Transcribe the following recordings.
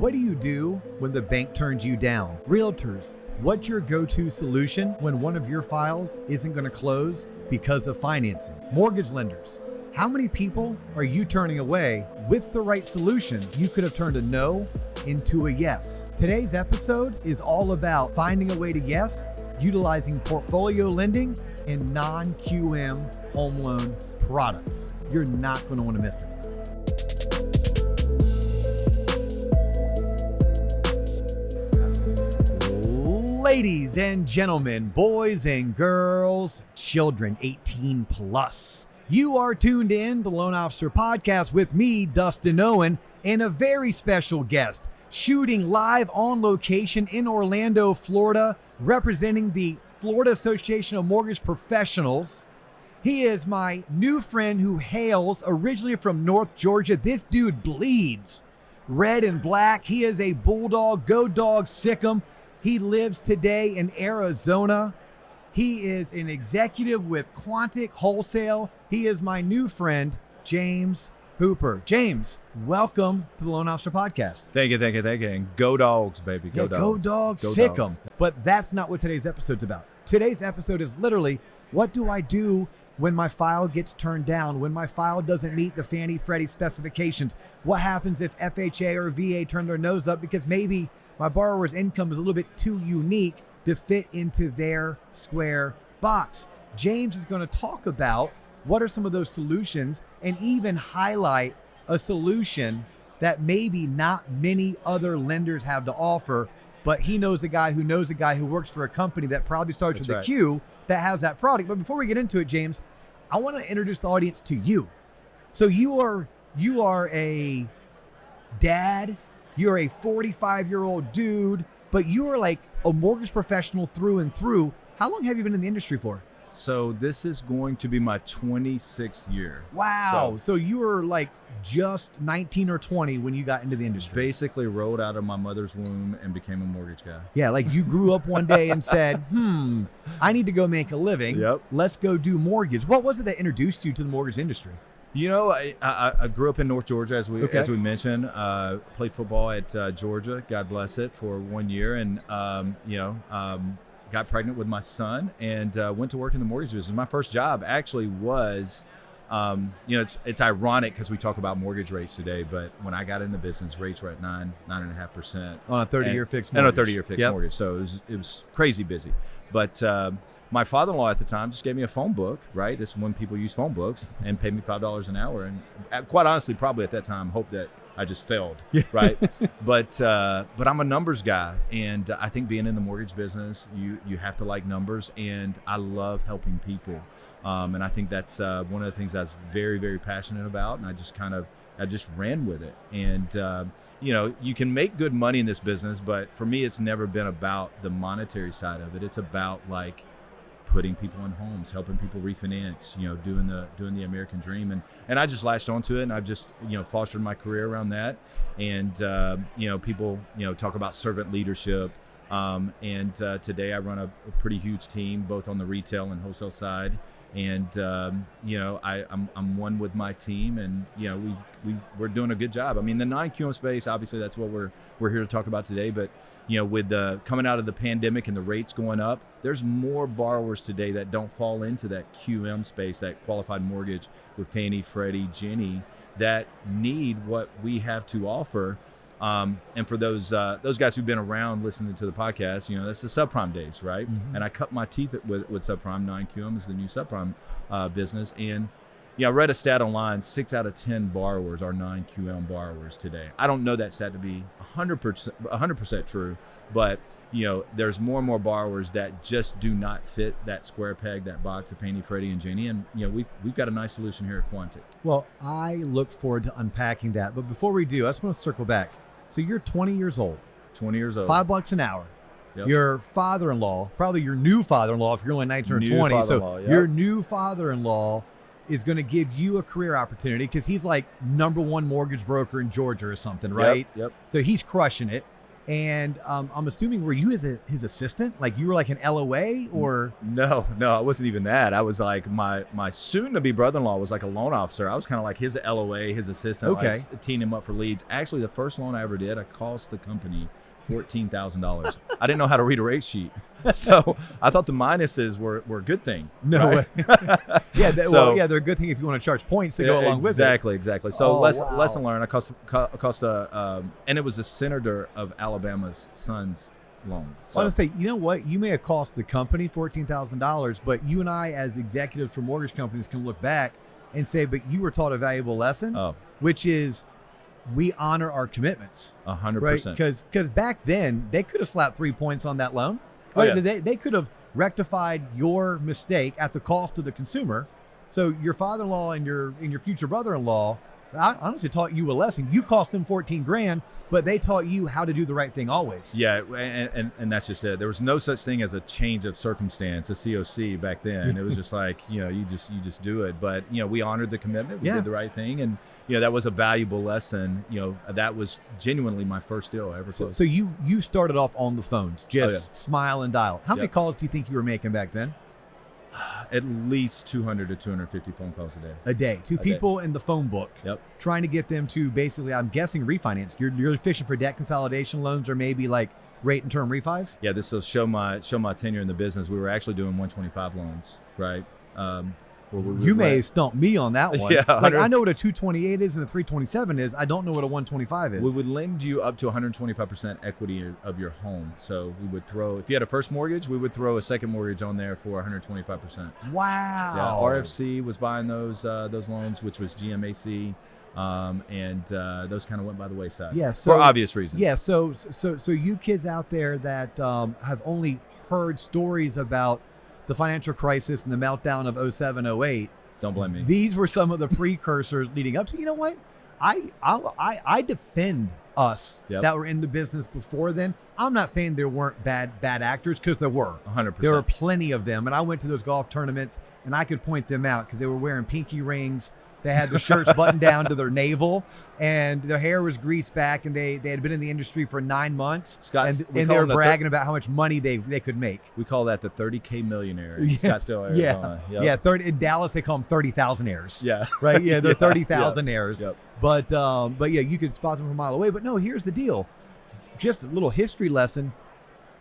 What do you do when the bank turns you down? Realtors, what's your go-to solution when one of your files isn't going to close because of financing? Mortgage lenders, how many people are you turning away? With the right solution, you could have turned a no into a yes. Today's episode is all about finding a way to yes, utilizing portfolio lending and non-QM home loan products. You're not going to want to miss it. Ladies and gentlemen, boys and girls, children 18 plus. You are tuned in to the Loan Officer Podcast with me, Dustin Owen, and a very special guest shooting live on location in Orlando, Florida, representing the Florida Association of Mortgage Professionals. He is my new friend who hails originally from North Georgia. This dude bleeds red and black. He is a bulldog, go dog, sick 'em. He lives today in Arizona. He is an executive with Quantic Wholesale. He is my new friend, James Hooper. James, welcome to the Loan Officer Podcast. Thank you. And go dogs, baby. Go dogs. Go dogs, sick 'em. But that's not what today's episode's about. Today's episode is literally, what do I do when my file gets turned down, when my file doesn't meet the Fannie Freddie specifications? What happens if FHA or VA turn their nose up because maybe my borrower's income is a little bit too unique to fit into their square box? James is going to talk about what are some of those solutions and even highlight a solution that maybe not many other lenders have to offer, but he knows a guy who works for a company that probably starts with a Q that has that product. But before we get into it, James, I want to introduce the audience to you. So you are a dad. You're a 45-year-old dude, but you are like a mortgage professional through and through. How long have you been in the industry for? So this is going to be my 26th year. Wow. So you were like just 19 or 20 when you got into the industry. Basically rolled out of my mother's womb and became a mortgage guy. Yeah, like you grew up one day and said, I need to go make a living. Yep. Let's go do mortgage. What was it that introduced you to the mortgage industry? You know, I grew up in North Georgia, as we mentioned. Played football at Georgia, God bless it, for 1 year, and got pregnant with my son and went to work in the mortgage business. My first job actually was, it's ironic because we talk about mortgage rates today, but when I got in the business, rates were at 9.5% on a 30-year fixed mortgage. And a 30-year fixed mortgage, so it was crazy busy. But my father-in-law at the time just gave me a phone book, right? This is when people use phone books, and paid me $5 an hour. And quite honestly, probably at that time, hoped that I just failed, right? But I'm a numbers guy, and I think being in the mortgage business, you have to like numbers, and I love helping people. And I think that's one of the things I was very, very passionate about, and I just ran with it. And you can make good money in this business, but for me, it's never been about the monetary side of it. It's about like putting people in homes, helping people refinance, doing the American dream. And I just latched onto it, and I've just, fostered my career around that. And, people, talk about servant leadership. And today I run a pretty huge team, both on the retail and wholesale side. And, I'm one with my team, and, we're doing a good job. I mean, the non-QM space, obviously that's what we're here to talk about today. But, with the coming out of the pandemic and the rates going up, there's more borrowers today that don't fall into that QM space, that qualified mortgage with Fannie, Freddie, Ginnie, that need what we have to offer. And for those guys who've been around listening to the podcast, that's the subprime days, right? Mm-hmm. And I cut my teeth with subprime. Non-QM is the new subprime business. And I read a stat online: 6 out of 10 borrowers are non-QM borrowers today. I don't know that stat to be 100% true, but there's more and more borrowers that just do not fit that square peg, that box of Fannie, Freddie, and Ginnie. And we've got a nice solution here at Quantic. Well, I look forward to unpacking that. But before we do, I just want to circle back. So you're 20 years old. 20 years old. $5 an hour. Yep. Your father-in-law, probably your new father-in-law if you're only 19 or 20. So your new father-in-law is going to give you a career opportunity because he's like #1 mortgage broker in Georgia or something, right? Yep. So he's crushing it. And I'm assuming, were you his assistant? Like you were like an LOA or? No, I wasn't even that. I was like my soon-to-be brother-in-law was like a loan officer. I was kind of like his LOA, his assistant, Okay. like teeing him up for leads. Actually, the first loan I ever did, I cost the company $14,000. I didn't know how to read a rate sheet, so I thought the minuses were a good thing. No right? way. Yeah, they're a good thing if you want to charge points to go along with it. Exactly. So Oh, wow. lesson learned. I cost and it was the senator of Alabama's son's loan. So I want to say, you know what? You may have cost the company $14,000, but you and I, as executives for mortgage companies, can look back and say, but you were taught a valuable lesson, which is we honor our commitments. 100%. Right? Because back then, they could have slapped 3 points on that loan. Oh, Right? yeah. They could have rectified your mistake at the cost of the consumer. So your father-in-law and your future brother-in-law, I honestly taught you a lesson. You cost them 14 grand, but they taught you how to do the right thing always. Yeah, and that's just it. There was no such thing as a change of circumstance, a COC back then. It was just like, you just do it. But, we honored the commitment. We did the right thing. And, that was a valuable lesson. That was genuinely my first deal I ever closed. So you started off on the phones, just smile and dial. How many calls do you think you were making back then? At least 200 to 250 phone calls a day. A day. To people in the phone book. Yep. Trying to get them to basically, I'm guessing, refinance. You're fishing for debt consolidation loans or maybe like rate and term refis? Yeah, this will show my tenure in the business. We were actually doing 125 loans, right? You may have stumped me on that one. Yeah, like I know what a 228 is and a 327 is. I don't know what a 125 is. We would lend you up to 125% equity of your home. So we would throw, if you had a first mortgage, we would throw a second mortgage on there for 125%. Wow. Yeah, RFC was buying those loans, which was GMAC. And those kind of went by the wayside. Yeah, for obvious reasons. Yeah, so you kids out there that have only heard stories about the financial crisis and the meltdown of 07, 08. Don't blame me. These were some of the precursors leading up to. You know what? I defend us that were in the business before then. I'm not saying there weren't bad actors, because there were. 100%. There were plenty of them, and I went to those golf tournaments and I could point them out because they were wearing pinky rings. They had their shirts buttoned down to their navel, and their hair was greased back, and they had been in the industry for 9 months. Scott, and they were bragging about how much money they could make. We call that the 30K millionaire in Scottsdale, Arizona. Yeah. 30 in Dallas they call them 30,000aires. Yeah, right. Yeah, they're 30,000aires. Yep. But yeah, you could spot them from a mile away. But no, here's the deal. Just a little history lesson.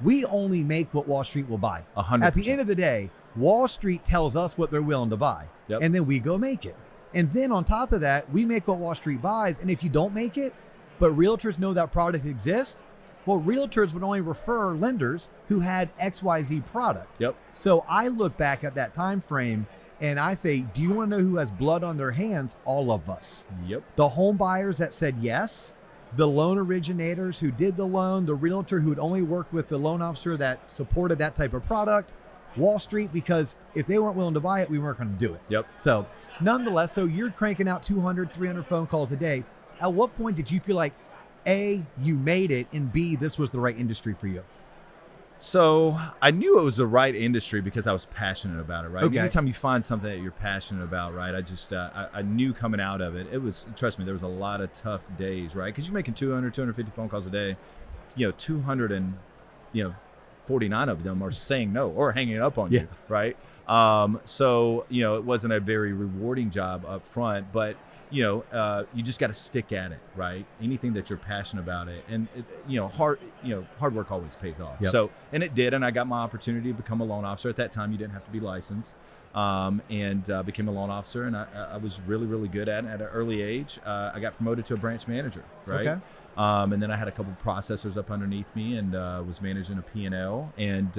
We only make what Wall Street will buy. 100%. At the end of the day, Wall Street tells us what they're willing to buy, and then we go make it. And then on top of that, we make what Wall Street buys. And if you don't make it, but realtors know that product exists, well, realtors would only refer lenders who had XYZ product. Yep. So I look back at that time frame and I say, do you want to know who has blood on their hands? All of us. Yep. The home buyers that said yes, the loan originators who did the loan, the realtor who would only work with the loan officer that supported that type of product, Wall Street, because if they weren't willing to buy it, we weren't going to do it. Yep. So nonetheless, so you're cranking out 200, 300 phone calls a day. At what point did you feel like, A, you made it, and B, this was the right industry for you? So I knew it was the right industry because I was passionate about it, right? Okay. Anytime you find something that you're passionate about, right? I just, I knew coming out of it, trust me, there was a lot of tough days, right? Because you're making 200, 250 phone calls a day, 200 and, 49 of them are saying no or hanging up on you, right? So, it wasn't a very rewarding job up front, but, you just got to stick at it, right? Anything that you're passionate about it. And, hard work always pays off. Yep. So, and it did. And I got my opportunity to become a loan officer. At that time, you didn't have to be licensed. And became a loan officer. And I was really, really good at it at an early age. I got promoted to a branch manager, right? Okay. And then I had a couple of processors up underneath me and was managing a P&L. And,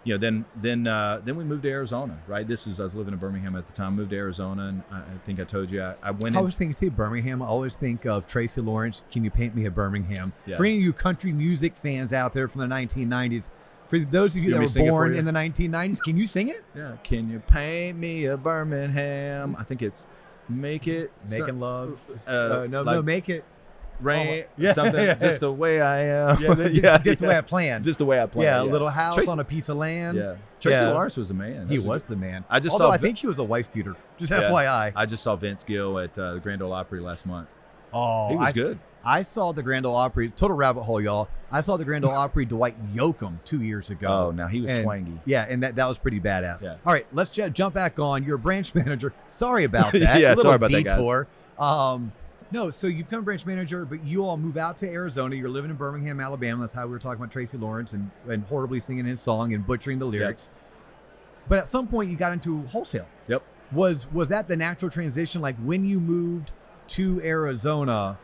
then we moved to Arizona, right? I was living in Birmingham at the time, moved to Arizona. And I think I told you, I went I always think, Birmingham, I always think of Tracy Lawrence. Can you paint me a Birmingham? Yeah. For any of you country music fans out there from the 1990s, for those of you that were born in the 1990s, can you sing it? Yeah. Can you paint me a Birmingham? I think it's Making Love. Make it. Rain, something just the way I am. The way I planned. Just the way I planned. Yeah, a little house on a piece of land. Yeah. Tracy Lawrence was the man. He was the man. I just Although saw I think he was a wife beater. Just FYI. I just saw Vince Gill at the Grand Ole Opry last month. Oh, He was good. I saw the Grand Ole Opry, total rabbit hole, y'all. I saw the Grand Ole Opry Dwight Yoakam 2 years ago. Oh, now he was swangy. Yeah, and that was pretty badass. Yeah. All right, let's jump back on. You're a branch manager. Sorry about that. Yeah, a little sorry about that, detour. No, so you become a branch manager, but you all move out to Arizona. You're living in Birmingham, Alabama. That's how we were talking about Tracy Lawrence and horribly singing his song and butchering the lyrics. Yep. But at some point, you got into wholesale. Yep. Was that the natural transition? Like when you moved to Arizona,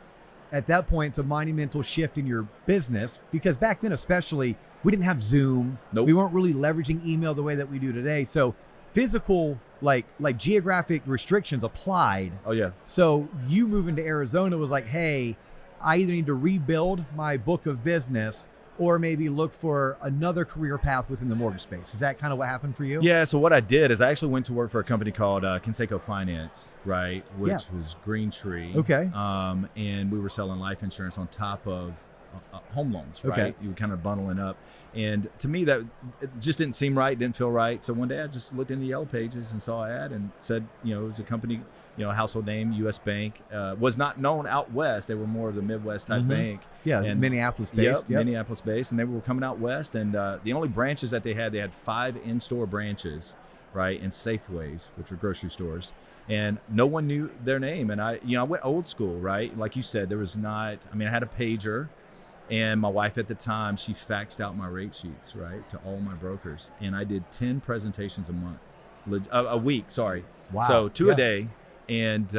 at that point, it's a monumental shift in your business, because back then, especially, we didn't have Zoom. Nope. We weren't really leveraging email the way that we do today. So physical, like geographic restrictions applied. Oh, yeah. So you moving to Arizona was like, hey, I either need to rebuild my book of business or maybe look for another career path within the mortgage space. Is that kind of what happened for you? Yeah, so what I did is I actually went to work for a company called Conseco Finance, right, which was Green Tree. Okay. And we were selling life insurance on top of home loans, right? Okay. You were kind of bundling up. And to me, that it just didn't seem right, didn't feel right. So one day I just looked in the Yellow Pages and saw an ad and said, it was a company, a household name, U.S. Bank, was not known out west. They were more of the Midwest type bank. Yeah, and Minneapolis-based. Yep, Minneapolis-based. And they were coming out west. And the only branches that they had 5 in-store branches, right, and Safeways, which are grocery stores. And no one knew their name. And I went old school, right? Like you said, there was not, I had a pager. And my wife at the time, she faxed out my rate sheets, right, to all my brokers. And I did 10 presentations a week, sorry. Wow. So 2 a day. And,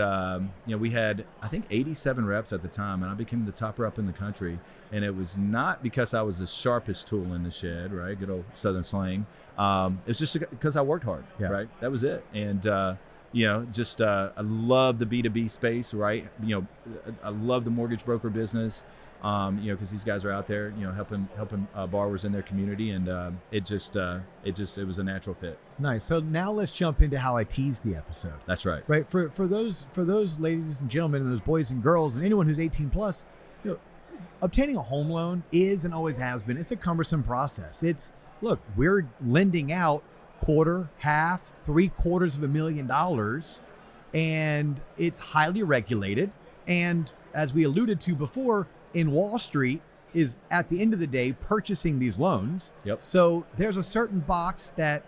we had, I think, 87 reps at the time, and I became the top rep in the country. And it was not because I was the sharpest tool in the shed, right? Good old Southern slang. It's just because I worked hard, right? That was it. And, I love the B2B space, right? I love the mortgage broker business. Because these guys are out there, helping borrowers in their community, and it was a natural fit. Nice. So now let's jump into how I teased the episode. That's right. Right. For those ladies and gentlemen and those boys and girls and anyone who's 18 plus, obtaining a home loan is and always has been. It's a cumbersome process. We're lending out quarter, half, $750,000, and it's highly regulated. And as we alluded to before, in Wall Street is at the end of the day purchasing these loans. Yep. So there's a certain box that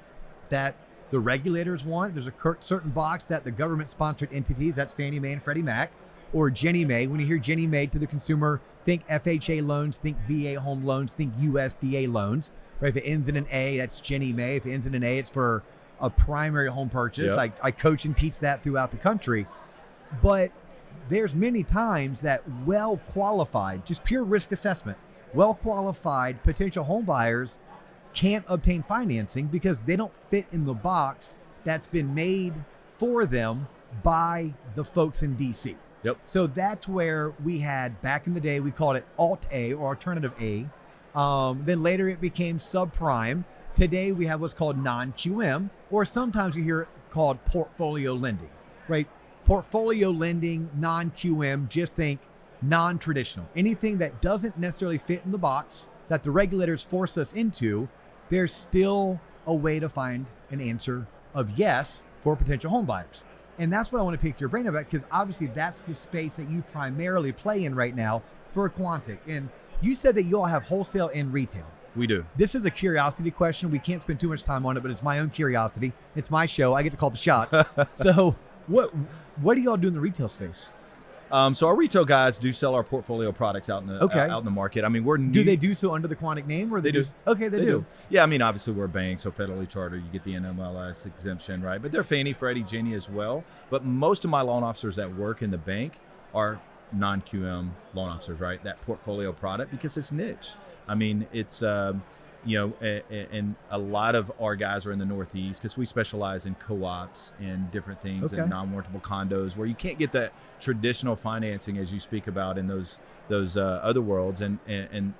the regulators want. There's a certain box that the government-sponsored entities, that's Fannie Mae and Freddie Mac, or Ginnie Mae. When you hear Ginnie Mae to the consumer, think FHA loans, think VA home loans, think USDA loans. Right? If it ends in an A, that's Ginnie Mae. If it ends in an A, it's for a primary home purchase. Yep. I coach and teach that throughout the country. But there's many times that well-qualified, just pure risk assessment, well-qualified potential home buyers can't obtain financing because they don't fit in the box that's been made for them by the folks in DC. Yep. So that's where we had, back in the day, we called it Alt A or Alternative A. Then later it became subprime. Today we have what's called non-QM, or sometimes you hear it called portfolio lending, right? Portfolio lending, non-QM, just think non-traditional. Anything that doesn't necessarily fit in the box that the regulators force us into, there's still a way to find an answer of yes for potential home buyers. And that's what I want to pick your brain about, because obviously that's the space that you primarily play in right now for Quantic. And you said that you all have wholesale and retail. We do. This is a curiosity question. We can't spend too much time on it, but it's my own curiosity. It's my show. I get to call the shots. So what do y'all do in the retail space? So our retail guys do sell our portfolio products out in the market. We're new. Do they do so under the Quantic name, or they do? Okay, they do. Yeah, obviously we're a bank, so federally chartered. You get the NMLS exemption, right? But they're Fannie, Freddie, Ginnie as well. But most of my loan officers that work in the bank are non-QM loan officers, right? That portfolio product, because it's niche. It's and a lot of our guys are in the Northeast because we specialize in co-ops and different things, and non-warrantable condos where you can't get that traditional financing as you speak about in those other worlds, and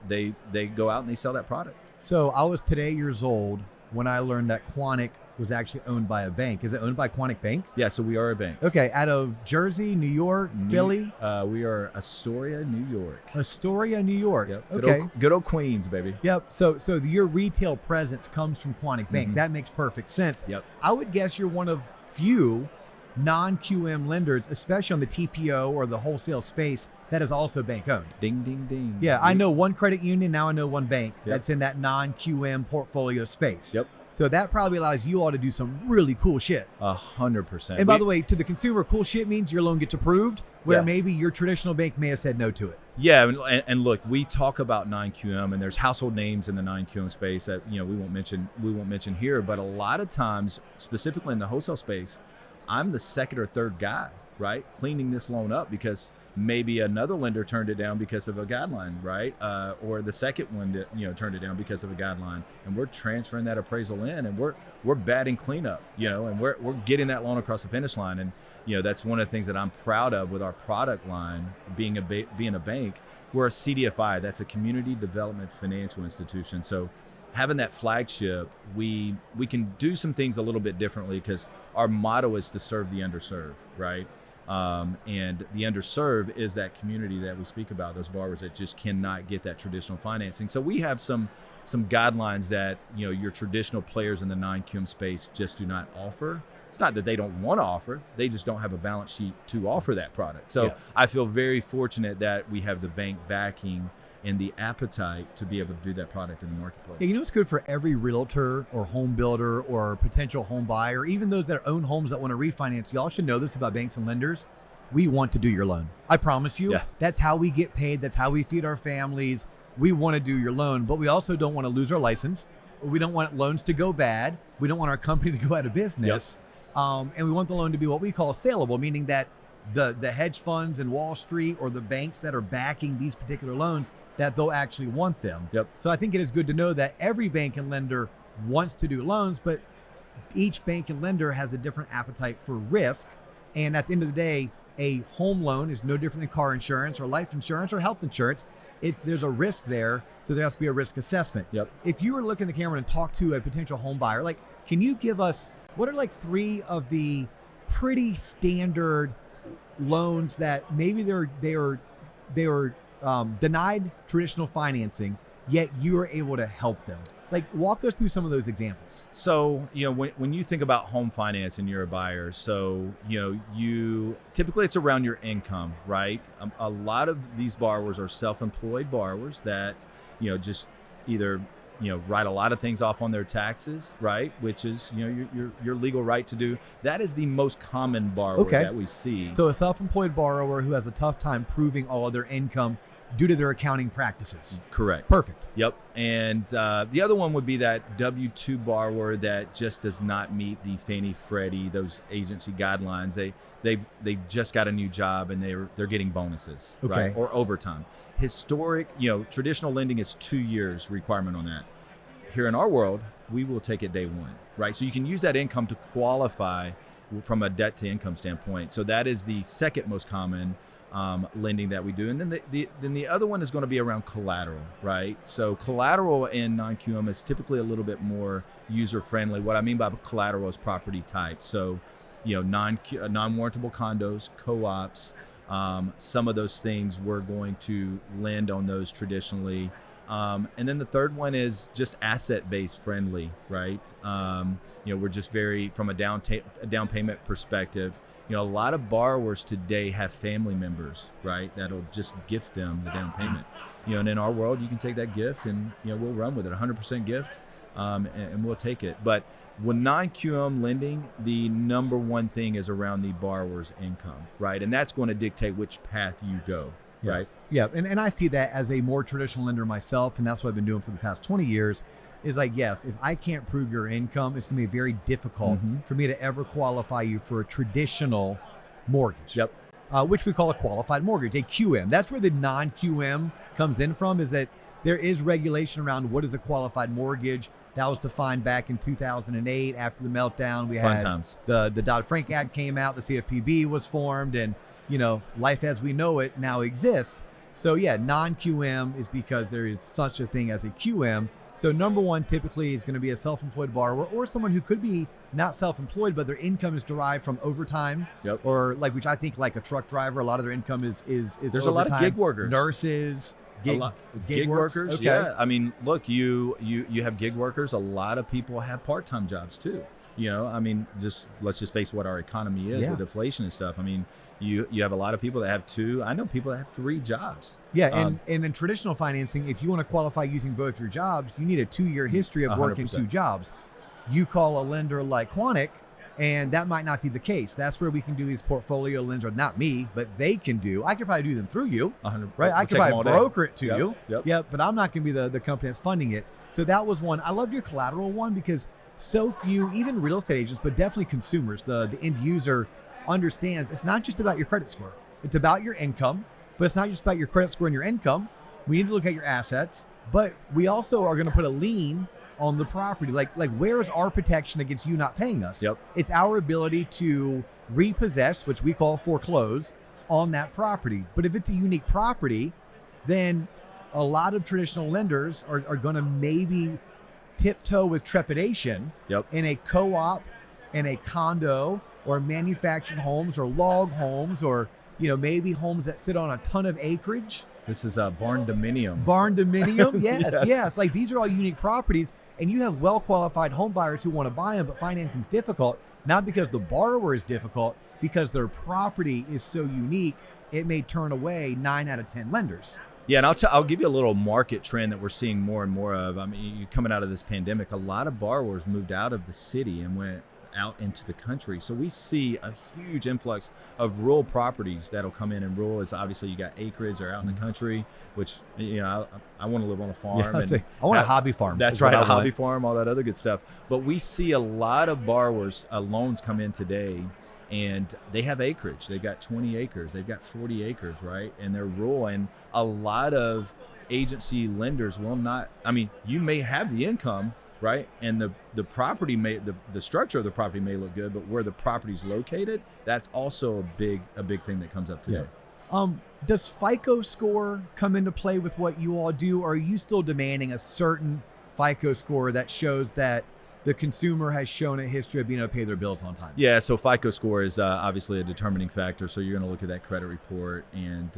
they go out and they sell that product. So I was today years old when I learned that Quantic was actually owned by a bank. Is it owned by Quantic Bank? Yeah, so we are a bank. Okay, out of Jersey, New York, Philly? We are Astoria, New York. Astoria, New York. Yep. Okay. Good old Queens, baby. Yep. So your retail presence comes from Quantic Bank. That makes perfect sense. Yep. I would guess you're one of few non-QM lenders, especially on the TPO or the wholesale space, that is also bank owned. Ding, ding, ding. Yeah, I know one credit union, now I know one bank Yep. that's in that non-QM portfolio space. Yep. So that probably allows you all to do some really cool shit. 100%. And by the way, to the consumer, cool shit means your loan gets approved, where Yeah. maybe your traditional bank may have said no to it. Yeah, and look, we talk about non-QM, and there's household names in the non-QM space that we won't mention here. But a lot of times, specifically in the wholesale space, I'm the second or third guy, right, cleaning this loan up because maybe another lender turned it down because of a guideline, right, or the second one turned it down because of a guideline, and we're transferring that appraisal in, and we're batting cleanup, and we're getting that loan across the finish line. And that's one of the things that I'm proud of with our product line, being a bank. We're a CDFI, that's a community development financial institution. So having that flagship, we can do some things a little bit differently because our motto is to serve the underserved, right? And the underserved is that community that we speak about, those borrowers that just cannot get that traditional financing. So we have some guidelines that your traditional players in the non-QM space just do not offer. It's not that they don't want to offer, they just don't have a balance sheet to offer that product. So I feel very fortunate that we have the bank backing and the appetite to be able to do that product in the marketplace. Yeah, it's good for every realtor or home builder or potential home buyer, even those that own homes that want to refinance. Y'all should know this about banks and lenders. We want to do your loan. I promise you. Yeah. That's how we get paid. That's how we feed our families. We want to do your loan, but we also don't want to lose our license. We don't want loans to go bad. We don't want our company to go out of business. Yep. And we want the loan to be what we call saleable, meaning that the hedge funds in Wall Street or the banks that are backing these particular loans, that they'll actually want them. Yep. So I think it is good to know that every bank and lender wants to do loans, but each bank and lender has a different appetite for risk. And at the end of the day, a home loan is no different than car insurance or life insurance or health insurance. There's a risk there, so there has to be a risk assessment. Yep. If you were to look in the camera and talk to a potential home buyer, can you give us what are three of the pretty standard loans that maybe they are denied traditional financing, yet you are able to help them? Walk us through some of those examples. So, when you think about home finance and you're a buyer, so, you typically it's around your income, right? A lot of these borrowers are self-employed borrowers that, just either, write a lot of things off on their taxes, right? Which is, your legal right to do. That is the most common borrower that we see. So a self-employed borrower who has a tough time proving all of their income due to their accounting practices. Correct. Perfect. Yep. And the other one would be that W-2 borrower that just does not meet the Fannie Freddie, those agency guidelines. They just got a new job and they're getting bonuses, right? Or overtime. Historic, traditional lending is 2 years requirement on that. Here in our world, we will take it day one, right? So you can use that income to qualify from a debt to income standpoint. So that is the second most common lending that we do. And then the other one is going to be around collateral, right? So collateral in non-QM is typically a little bit more user friendly. What I mean by collateral is property type. So, non-warrantable condos, co-ops, some of those things we're going to lend on those traditionally. And then the third one is just asset-based friendly, right? We're just very, from a down payment perspective, a lot of borrowers today have family members, right? That'll just gift them the down payment. And in our world, you can take that gift and, we'll run with it, 100% gift, and we'll take it. But with non-QM lending, the number one thing is around the borrower's income, right? And that's going to dictate which path you go. Yeah. Right. Yeah. And I see that as a more traditional lender myself. And that's what I've been doing for the past 20 years is yes, if I can't prove your income, it's going to be very difficult for me to ever qualify you for a traditional mortgage. Yep. Which we call a qualified mortgage, a QM. That's where the non-QM comes in from, is that there is regulation around what is a qualified mortgage. That was defined back in 2008 after the meltdown. We had the Dodd-Frank Act came out, the CFPB was formed, and life as we know it now exists. So non-QM is because there is such a thing as a QM. So number one typically is going to be a self-employed borrower or someone who could be not self-employed, but their income is derived from overtime. Yep. Or which I think like a truck driver, a lot of their income is There's overtime. A lot of gig workers. Nurses. Gig workers. Okay. Yeah. I mean, look, you have gig workers. A lot of people have part-time jobs too, You know, I mean, let's just face what our economy is with inflation and stuff. I mean, you have a lot of people that have 2. I know people that have 3 jobs. Yeah, and in traditional financing, if you want to qualify using both your jobs, you need a 2-year history of working 100%. 2 jobs. You call a lender like Quantic, and that might not be the case. That's where we can do these portfolio lends, or not me, but they can do. I could probably do them through you, 100%. right? I could probably broker it to you. Yep. But I'm not going to be the company that's funding it. So that was one. I love your collateral one because so few, even real estate agents, but definitely consumers, the end user understands it's not just about your credit score. It's about your income, but it's not just about your credit score and your income. We need to look at your assets, but we also are going to put a lien on the property. Like where is our protection against you not paying us? Yep. It's our ability to repossess, which we call foreclose, on that property. But if it's a unique property, then a lot of traditional lenders are going to maybe tiptoe with trepidation in a co-op, in a condo, or manufactured homes, or log homes, or maybe homes that sit on a ton of acreage. This is a barn dominium. Barn dominium, yes. Like these are all unique properties, and you have well-qualified home buyers who want to buy them, but financing is difficult, not because the borrower is difficult, because their property is so unique, it may turn away 9 out of 10 lenders. Yeah, and I'll give you a little market trend that we're seeing more and more of. I mean, coming out of this pandemic, a lot of borrowers moved out of the city and went out into the country. So we see a huge influx of rural properties that'll come in. And rural is obviously you got acreage or out in the country, which I want to live on a farm. I want a hobby farm. That's right, a hobby farm, all that other good stuff. But we see a lot of borrowers, loans come in today, and they have acreage. They've got 20 acres. They've got 40 acres, right? And they're rural. And a lot of agency lenders will not, I mean, you may have the income, right? And the property may, the structure of the property may look good, but where the property's located, that's also a big thing that comes up today. Does FICO score come into play with what you all do? Or are you still demanding a certain FICO score that shows that the consumer has shown a history of being able to pay their bills on time? Yeah, so FICO score is obviously a determining factor. So you're going to look at that credit report and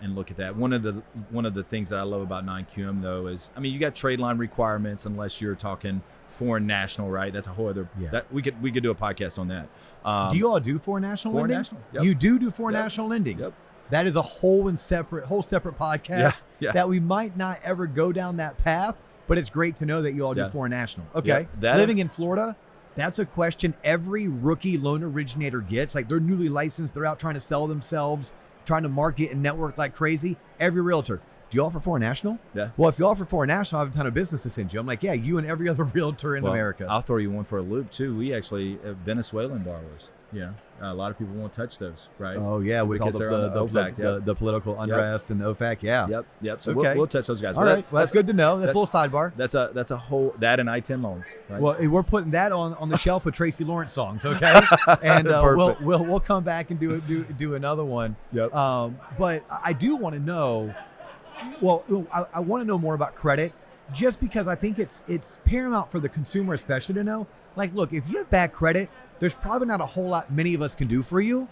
look at that. One of the things that I love about non-QM though is, I mean, you got trade line requirements unless you're talking foreign national, right? That's a whole other. That we could do a podcast on that. Do you all do foreign national lending? National, yep. You do foreign national lending. Yep. That is a whole separate podcast that we might not ever go down that path. But it's great to know that you all do foreign national. Okay. Living in Florida, that's a question every rookie loan originator gets. Like they're newly licensed. They're out trying to sell themselves, trying to market and network like crazy. Every realtor, do you offer foreign national? Yeah. Well, if you offer foreign national, I have a ton of business to send you. I'm like, yeah, you and every other realtor in America. I'll throw you one for a loop too. We actually have Venezuelan borrowers. Yeah. A lot of people won't touch those, right? Oh yeah, with because all the political unrest and the OFAC. Yeah. Yep. So we'll touch those guys. All right. Well, that's good to know. That's a little sidebar. That's a whole that and I-10 loans. Right? Well, we're putting that on the shelf with Tracy Lawrence songs. Okay. And we'll come back and do another one. Yep. But I do want to know. Well, I want to know more about credit, just because I think it's paramount for the consumer, especially to know. Like, look, if you have bad credit, there's probably not a whole lot many of us can do for you.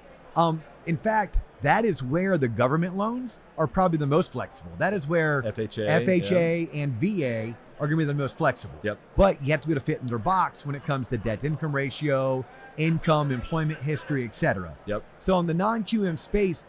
In fact, that is where the government loans are probably the most flexible. That is where FHA and VA are going to be the most flexible. Yep. But you have to be able to fit in their box when it comes to debt to income ratio, income, employment history, etc. Yep. So in the non-QM space,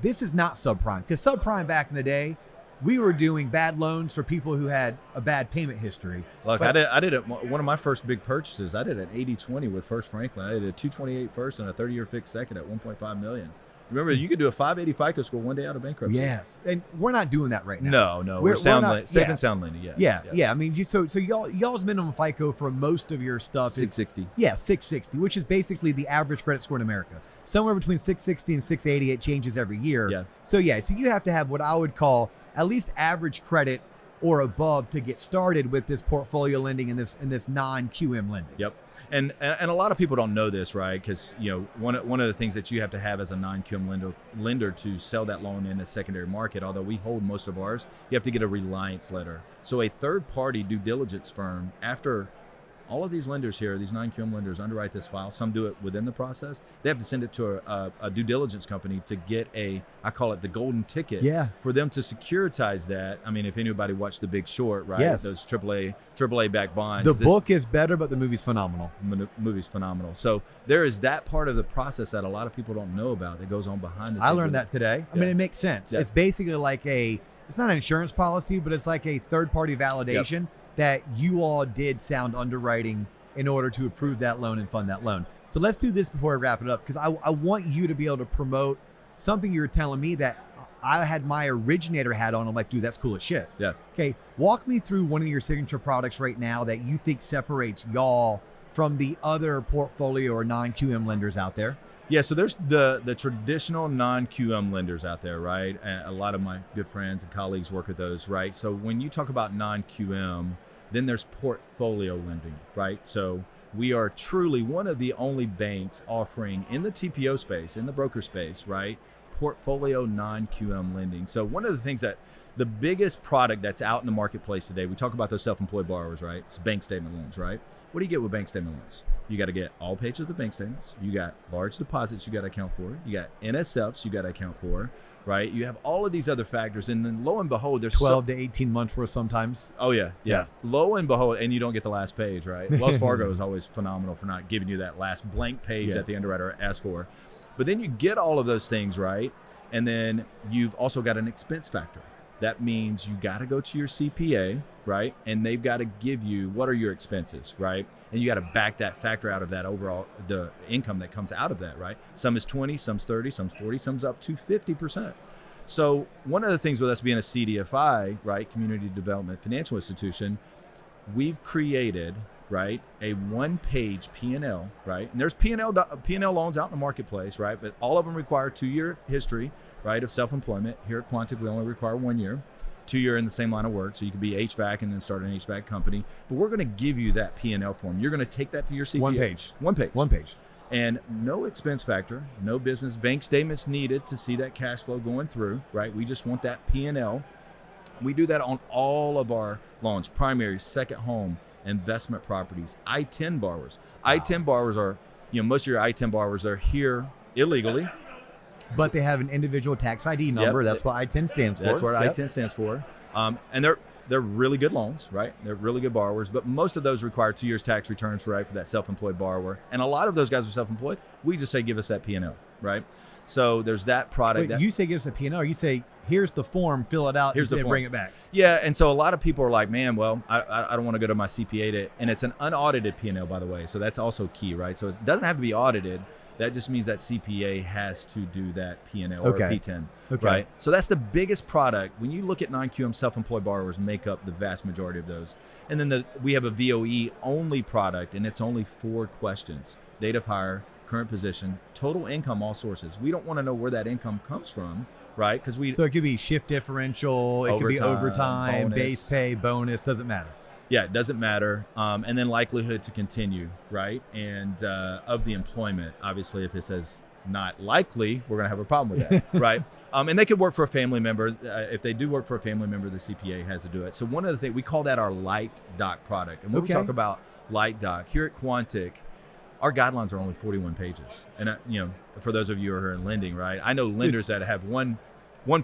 this is not subprime, because subprime back in the day, we were doing bad loans for people who had a bad payment history. Look, I did it. One of my first big purchases, I did an 80-20 with First Franklin. I did a 228 first and a 30-year fixed second at 1.5 million. Remember, you could do a 580 FICO score one day out of bankruptcy. Yes, and we're not doing that right now. No, we're safe and sound lending. Yeah. I mean, so y'all's minimum FICO for most of your stuff 660. Is 660, which is basically the average credit score in America. Somewhere between 660 and 680. It changes every year. Yeah. So you have to have what I would call at least average credit or above to get started with this portfolio lending and this non-QM lending. Yep. And a lot of people don't know this, right? Because one of the things that you have to have as a non-QM lender to sell that loan in a secondary market, although we hold most of ours, you have to get a reliance letter. So a third-party due diligence firm, after all of these lenders here, these non-QM lenders, underwrite this file. Some do it within the process. They have to send it to a due diligence company to get I call it the golden ticket, for them to securitize that. I mean, if anybody watched The Big Short, right? Yes. Those AAA backed bonds. The book is better, but the movie's phenomenal. Movie's phenomenal. So there is that part of the process that a lot of people don't know about that goes on behind the scenes. I learned that today. I mean, it makes sense. It's basically like it's not an insurance policy, but it's like a third-party validation that you all did sound underwriting in order to approve that loan and fund that loan. So let's do this before I wrap it up, because I want you to be able to promote something you were telling me that I had my originator hat on. I'm like, dude, that's cool as shit. Yeah. Okay, walk me through one of your signature products right now that you think separates y'all from the other portfolio or non-QM lenders out there. Yeah, so there's the traditional non-QM lenders out there, right? A lot of my good friends and colleagues work with those, right? So when you talk about non-QM, then there's portfolio lending, right? So we are truly one of the only banks offering in the TPO space, in the broker space, right? Portfolio non-QM lending. So one of the things that the biggest product that's out in the marketplace today, we talk about those self-employed borrowers, right? It's bank statement loans, right? What do you get with bank statement loans? You got to get all pages of the bank statements. You got large deposits you got to account for. You got NSFs you got to account for, right? You have all of these other factors. And then lo and behold, there's 12 to 18 months worth sometimes. Oh, yeah. Lo and behold, and you don't get the last page, right? Wells Fargo is always phenomenal for not giving you that last blank page that the underwriter asked for. But then you get all of those things, right? And then you've also got an expense factor. That means you got to go to your CPA, right? And they've got to give you, what are your expenses, right? And you got to back that factor out of that overall, the income that comes out of that, right? Some is 20, some's 30, some's 40, some's up to 50%. So one of the things with us being a CDFI, right, Community Development Financial Institution, we've created, right, a one-page P&L, right? And there's P&L loans out in the marketplace, right? But all of them require 2-year history, right, of self-employment. Here at Quantic, we only require 1 year. 2 year in the same line of work. So you could be HVAC and then start an HVAC company. But we're going to give you that P&L form. You're going to take that to your CPA. One page. And no expense factor, no business bank statements needed to see that cash flow going through, right? We just want that P&L. We do that on all of our loans, primary, second home, investment properties, I-10 borrowers. Wow. I-10 borrowers are, most of your I-10 borrowers are here illegally. But they have an individual tax ID number. That's what I-10 stands for. That's what I-10 stands for. And they're really good loans, right? They're really good borrowers. But most of those require 2 years tax returns, right, for that self-employed borrower. And a lot of those guys are self-employed. We just say, give us that P&L, right? So there's that product. Wait, you say give us a P&L, or you say, here's the form, fill it out, and bring it back? Yeah, and so a lot of people are like, man, well, I don't want to go to my CPA and it's an unaudited P&L, by the way. So that's also key, right? So it doesn't have to be audited. That just means that CPA has to do that P&L or P10, right? So that's the biggest product. When you look at non-QM, self-employed borrowers make up the vast majority of those. And then we have a VOE only product, and it's only 4 questions. Date of hire, current position, total income, all sources. We don't want to know where that income comes from, right? So it could be shift differential, it could be overtime, bonus, base pay, bonus, doesn't matter. Yeah, it doesn't matter. And then likelihood to continue, right? And of the employment, obviously, if it says not likely, we're going to have a problem with that, right? And they could work for a family member. If they do work for a family member, the CPA has to do it. So one of the things, we call that our Light Doc product. And when we talk about Light Doc, here at Quantic, our guidelines are only 41 pages. And, for those of you who are in lending, right? I know lenders that have one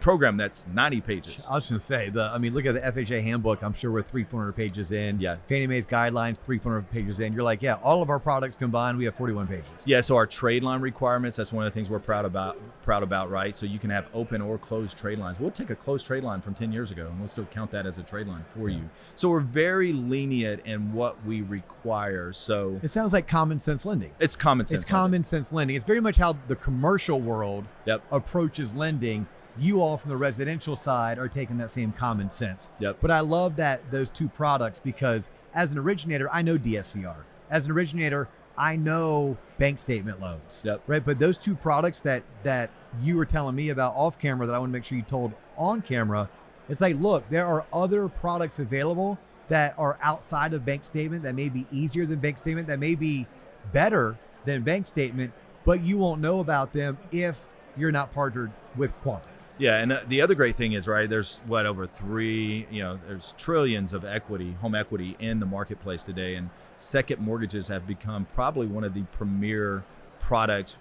program that's 90 pages. I was going to say, look at the FHA handbook. I'm sure we're 300-400 pages in. Yeah. Fannie Mae's guidelines, 300 pages in. You're like, yeah, all of our products combined, we have 41 pages. Yeah, so our trade line requirements, that's one of the things we're proud about, right? So you can have open or closed trade lines. We'll take a closed trade line from 10 years ago, and we'll still count that as a trade line for you. So we're very lenient in what we require. So it sounds like common sense lending. It's common sense. It's common sense lending. It's very much how the commercial world approaches lending. You all from the residential side are taking that same common sense. But I love those 2 products, because as an originator, I know DSCR. As an originator, I know bank statement loans. Right. But those 2 products that you were telling me about off camera that I want to make sure you told on camera, it's like, look, there are other products available that are outside of bank statement that may be easier than bank statement, that may be better than bank statement, but you won't know about them if you're not partnered with Quantic. Yeah, and the other great thing is, right, there's over there's trillions of equity, home equity in the marketplace today, and second mortgages have become probably one of the premier products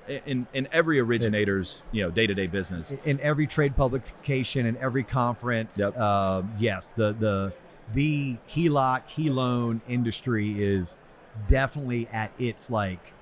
in every originator's day-to-day business. In every trade publication, in every conference. Yep. Yes, the HELOC, HELoan industry is definitely at its like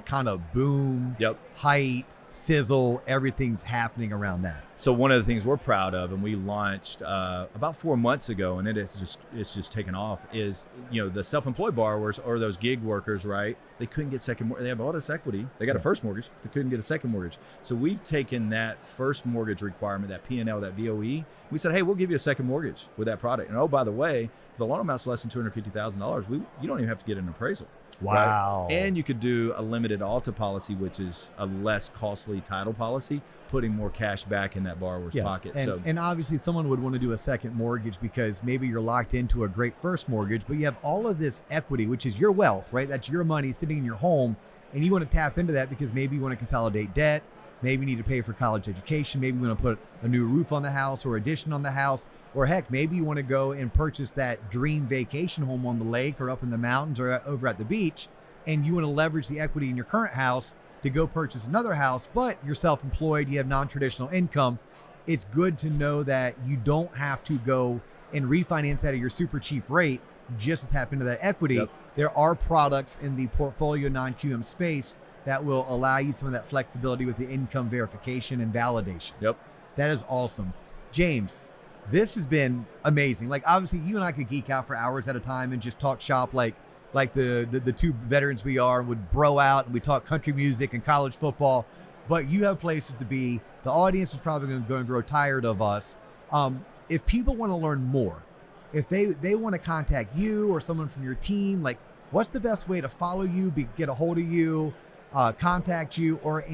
kind of boom, height, sizzle. Everything's happening around that. So one of the things we're proud of, and we launched about 4 months ago, and it's just taken off, is the self-employed borrowers or those gig workers, right? They couldn't get second mortgage. They have all this equity. They got a first mortgage. They couldn't get a second mortgage. So we've taken that first mortgage requirement, that P&L, that VOE. We said, hey, we'll give you a second mortgage with that product. And oh, by the way, if the loan amount's less than $250,000, you don't even have to get an appraisal. Wow. Right? And you could do a limited Alta policy, which is a less costly title policy, putting more cash back in that borrower's pocket. And obviously someone would want to do a second mortgage because maybe you're locked into a great first mortgage, but you have all of this equity, which is your wealth, right? That's your money sitting in your home, and you want to tap into that because maybe you want to consolidate debt. Maybe you need to pay for college education. Maybe you want to put a new roof on the house or addition on the house. Or heck, maybe you want to go and purchase that dream vacation home on the lake or up in the mountains or over at the beach. And you want to leverage the equity in your current house to go purchase another house, but you're self-employed, you have non-traditional income. It's good to know that you don't have to go and refinance at your super cheap rate just to tap into that equity. Yep. There are products in the portfolio non-QM space that will allow you some of that flexibility with the income verification and validation. Yep. That is awesome. James, this has been amazing. Like, obviously you and I could geek out for hours at a time and just talk shop like the two veterans we are, and would bro out and we talk country music and college football, but you have places to be. The audience is probably going to grow tired of us. If people want to learn more, if they want to contact you or someone from your team, like, what's the best way to follow you, get a hold of you, contact you, or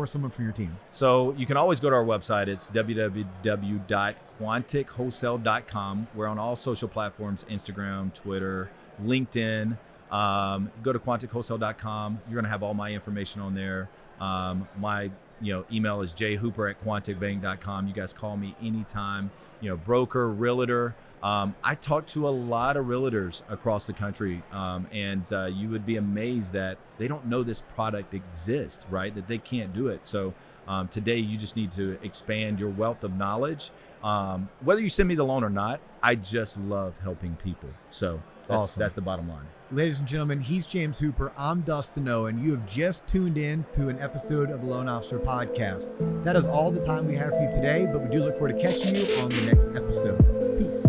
someone from your team? So you can always go to our website. It's www.quanticwholesale.com. We're on all social platforms: Instagram, Twitter, LinkedIn. Go to quanticwholesale.com. You're going to have all my information on there. My email is jhooper@quanticbank.com. You guys call me anytime. Broker, realtor. I talk to a lot of realtors across the country, and you would be amazed that they don't know this product exists, right? That they can't do it. So today you just need to expand your wealth of knowledge. Whether you send me the loan or not, I just love helping people. So that's the bottom line. Ladies and gentlemen, he's James Hooper. I'm Dustin O, and you have just tuned in to an episode of the Loan Officer Podcast. That is all the time we have for you today, but we do look forward to catching you on the next episode. Peace.